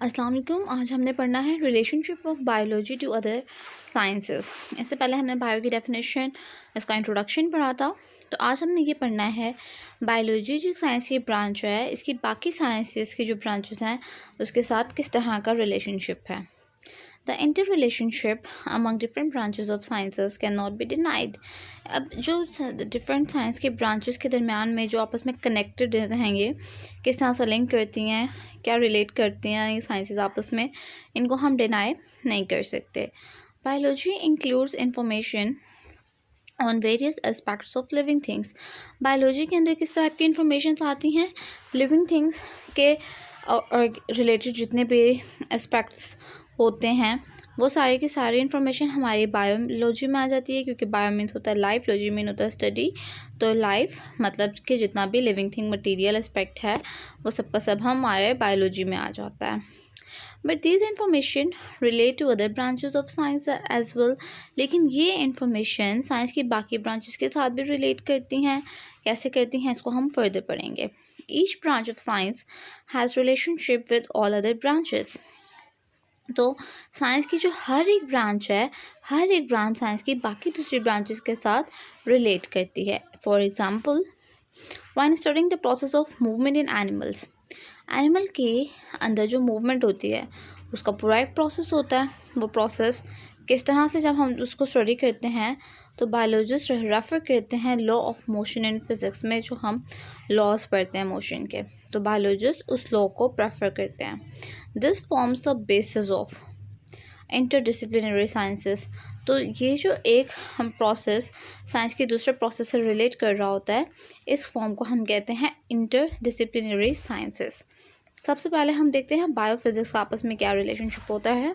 अस्सलाम वालेकुम। आज हमने पढ़ना है relationship of biology to other sciences. इससे पहले हमने बायो की डेफिनेशन, इसका इंट्रोडक्शन पढ़ा था। तो आज हमने ये पढ़ना है बायोलॉजी जो साइंस की ब्रांच है, इसकी बाकी साइंसेस की जो ब्रांचेस हैं उसके साथ किस तरह का रिलेशनशिप है। The inter-relationship among different branches of sciences can not be denied. अब जो डिफरेंट साइंस के ब्रांचेस के दरमियान में जो आपस में कनेक्टेड रहेंगे, किस तरह से लिंक करती हैं, क्या रिलेट करती हैं ये साइंसेस आपस में, इनको हम डिनाई नहीं कर सकते। Biology includes information on various aspects of living things. Biology के अंदर किस टाइप की इंफॉर्मेशन आती हैं, लिविंग थिंग्स के रिलेटेड जितने भी एस्पेक्ट्स होते हैं वो सारे की सारी इन्फॉर्मेशन हमारी बायोलॉजी में आ जाती है, क्योंकि बायो मीन्स होता है लाइफ, लॉजी मीन होता है स्टडी। तो लाइफ मतलब कि जितना भी लिविंग थिंग मटेरियल एस्पेक्ट है वो सब का सब हमारे बायोलॉजी में आ जाता है। But this information relate to other branches of science as well. लेकिन ये इंफॉर्मेशन साइंस की बाकी ब्रांचेस के साथ भी रिलेट करती हैं। कैसे करती हैं इसको हम फर्दर पढ़ेंगे। Each branch of science has relationship with all other branches. तो साइंस की जो हर एक ब्रांच है, हर एक ब्रांच साइंस की बाकी दूसरी ब्रांचेस के साथ रिलेट करती है। For example, when studying the process of movement in animals, animal के अंदर जो मूवमेंट होती है उसका पूरा एक प्रोसेस होता है। वो प्रोसेस किस तरह से जब हम उसको स्टडी करते हैं तो बायोलॉजिस्ट रेफर करते हैं law of motion in physics में, जो हम लॉज पढ़ते हैं मोशन के, तो बायोलॉजिस्ट उस लॉ को प्रेफर करते हैं। This forms the basis of interdisciplinary sciences. तो ये जो एक हम प्रोसेस साइंस के दूसरे प्रोसेस से रिलेट कर रहा होता है, इस फॉर्म को हम कहते हैं इंटरडिसिप्लिनरी साइंसेस। सबसे पहले हम देखते हैं बायोफिजिक्स का आपस में क्या रिलेशनशिप होता है।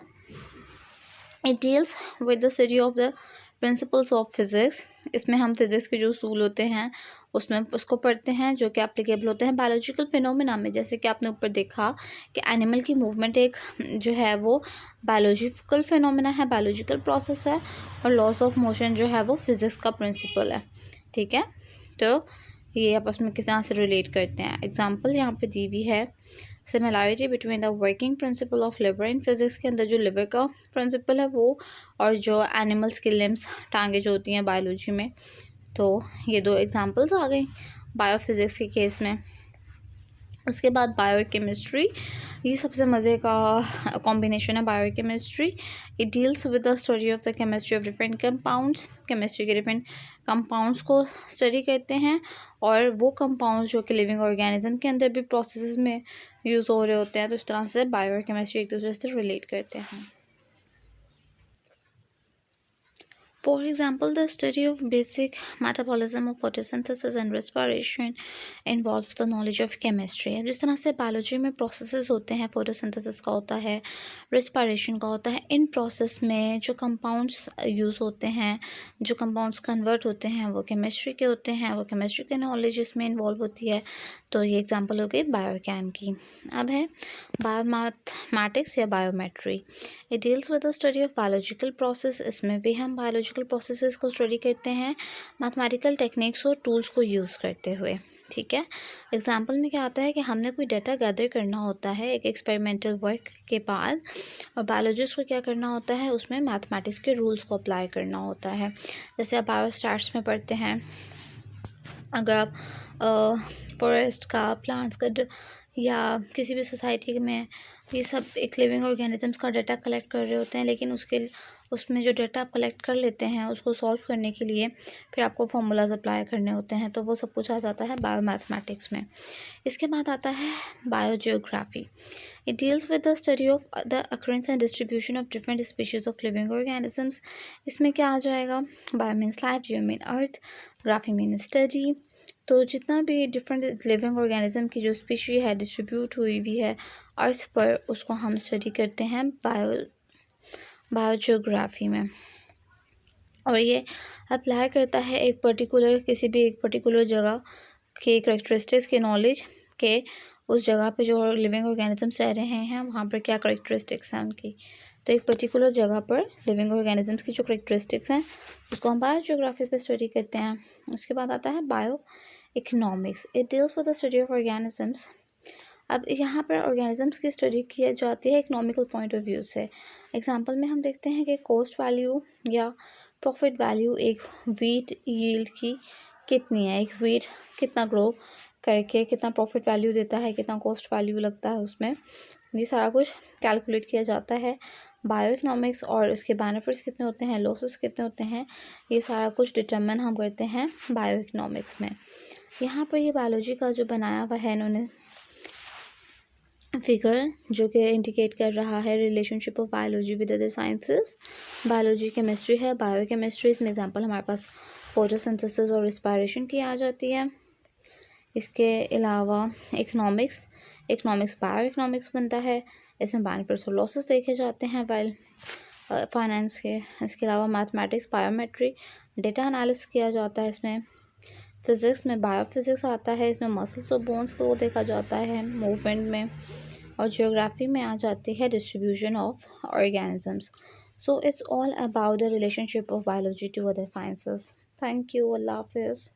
It deals with the study of the principles of physics. इसमें हम फिज़िक्स के जो उसूल होते हैं उसमें उसको पढ़ते हैं जो कि एप्लीकेबल होते हैं बायोलॉजिकल फिनोमेना में। जैसे कि आपने ऊपर देखा कि एनिमल की मूवमेंट एक जो है वो बायोलॉजिकल फिनोमेना है, बायोलॉजिकल प्रोसेस है, और लॉस ऑफ मोशन जो है वो फिज़िक्स का प्रिंसिपल है। ठीक है, तो ये आपस में किस तरह से रिलेट करते हैं। एग्जाम्पल यहाँ पे दी हुई है, similarity between the working principle of liver in physics के अंदर जो लिवर का प्रिंसिपल है वो, और जो एनिमल्स की लिम्स, टांगे जो होती हैं बायोलॉजी में। तो ये दो एग्जांपल्स आ गई बायोफिज़िक्स के केस में। उसके बाद बायोकेमिस्ट्री, ये सबसे मज़े का कॉम्बिनेशन है biochemistry. It deals with the study of the chemistry of different compounds. Chemistry के डिफरेंट कंपाउंड्स को स्टडी करते हैं, और वो कंपाउंड्स जो कि लिविंग ऑर्गेनिज्म के अंदर भी प्रोसेस में यूज़ हो रहे होते हैं। तो इस तरह से बायोकेमिस्ट्री एक दूसरे से रिलेट करते हैं। For example, the study of basic metabolism of photosynthesis and respiration involves the knowledge of chemistry। जिस तरह से बायोलॉजी में प्रोसेसेस होते हैं, फोटोसिंथेसिस का होता है, रेस्पिरेशन का होता है, इन प्रोसेस में जो कंपाउंड्स यूज़ होते हैं, जो कंपाउंड्स कन्वर्ट होते हैं, वो केमिस्ट्री के होते हैं, वो केमिस्ट्री के नॉलेज इसमें इन्वॉल्व होती है। तो ये एग्जांपल हो गई बायोकेम की। अब है बायोमैथमेटिक्स या biometry. It deals with the study of biological process. इसमें भी हम बायोलॉजिकल प्रोसेसेस को स्टडी करते हैं मैथमेटिकल टेक्निक्स और टूल्स को यूज़ करते हुए। ठीक है, एग्जांपल में क्या आता है कि हमने कोई डाटा गैदर करना होता है एक एक्सपेरिमेंटल वर्क के बाद, और बायोलॉजिस्ट को क्या करना होता है, उसमें मैथमेटिक्स के रूल्स को अप्लाई करना होता है। जैसे आप बायोस्टैट्स में पढ़ते हैं, अगर आप फॉरेस्ट का, प्लांट्स का या किसी भी सोसाइटी में ये सब एक लिविंग ऑर्गेनिजम्स का डाटा कलेक्ट कर रहे होते हैं, लेकिन उसमें जो डाटा आप कलेक्ट कर लेते हैं उसको सॉल्व करने के लिए फिर आपको फार्मूलाज अप्लाई करने होते हैं, तो वो सब कुछ आ जाता है बायोमैथमेटिक्स में। इसके बाद आता है biogeography. It deals with the study of the occurrence and distribution of different species of living organisms. इसमें क्या आ जाएगा, बायो मीन्स लाइफ, जियो मीन अर्थ, ग्राफी मीन स्टडी। तो जितना भी डिफरेंट लिविंग ऑर्गेनिज्म की जो स्पीशी है डिस्ट्रीब्यूट हुई हुई है अर्थ पर, उसको हम स्टडी करते हैं बायोजियोग्राफी में। और ये अप्लाई करता है एक पर्टिकुलर, किसी भी एक पर्टिकुलर जगह के करेक्टरिस्टिक्स के नॉलेज के, उस जगह पे जो लिविंग ऑर्गेनिजम्स रह रहे हैं वहाँ पर क्या करेक्टरिस्टिक्स हैं उनकी। तो एक पर्टिकुलर जगह पर लिविंग ऑर्गेनिजम्स की जो करेक्टरिस्टिक्स हैं उसको हम बायोजियोग्राफी पे स्टडी करते हैं। उसके बाद आता है bio economics. It deals with the study of organisms अब यहाँ पर ऑर्गेनिजम्स की स्टडी की जाती है इकोनॉमिकल पॉइंट ऑफ व्यू से। एग्जांपल में हम देखते हैं कि कॉस्ट वैल्यू या प्रॉफिट वैल्यू एक वीट यील्ड की कितनी है, एक वीट कितना ग्रो करके कितना प्रॉफिट वैल्यू देता है, कितना कॉस्ट वैल्यू लगता है उसमें, ये सारा कुछ कैलकुलेट किया जाता है। बायो इकोनॉमिक्स और उसके बेनिफिट्स कितने होते हैं, लॉसेस कितने होते हैं, ये सारा कुछ डिटरमिन हम करते हैं बायो इकोनॉमिक्स में। यहाँ पर ये बायोलॉजी का जो बनाया हुआ है इन्होंने फिगर, जो कि इंडिकेट कर रहा है relationship of biology with other sciences. Biology chemistry है, बायो केमिस्ट्री, इसमें एग्जांपल हमारे पास फोटोसिंथेसिस और रिस्पायरेशन की आ जाती है। इसके अलावा इकोनॉमिक्स, इकोनॉमिक्स बायो इकोनॉमिक्स बनता है, इसमें बेनिफिट्स और लॉसेस देखे जाते हैं वाइल फाइनेंस के। इसके अलावा मैथमेटिक्स बायोमेट्री डेटा एनालिसिस किया जाता है इसमें। फिज़िक्स में बायोफिज़िक्स आता है, इसमें मसल्स और बोन्स को देखा जाता है मूवमेंट में। और जियोग्राफी में आ जाती है distribution of organisms. So it's all about the relationship of biology to other sciences. Thank you, अल्लाह हाफिज़।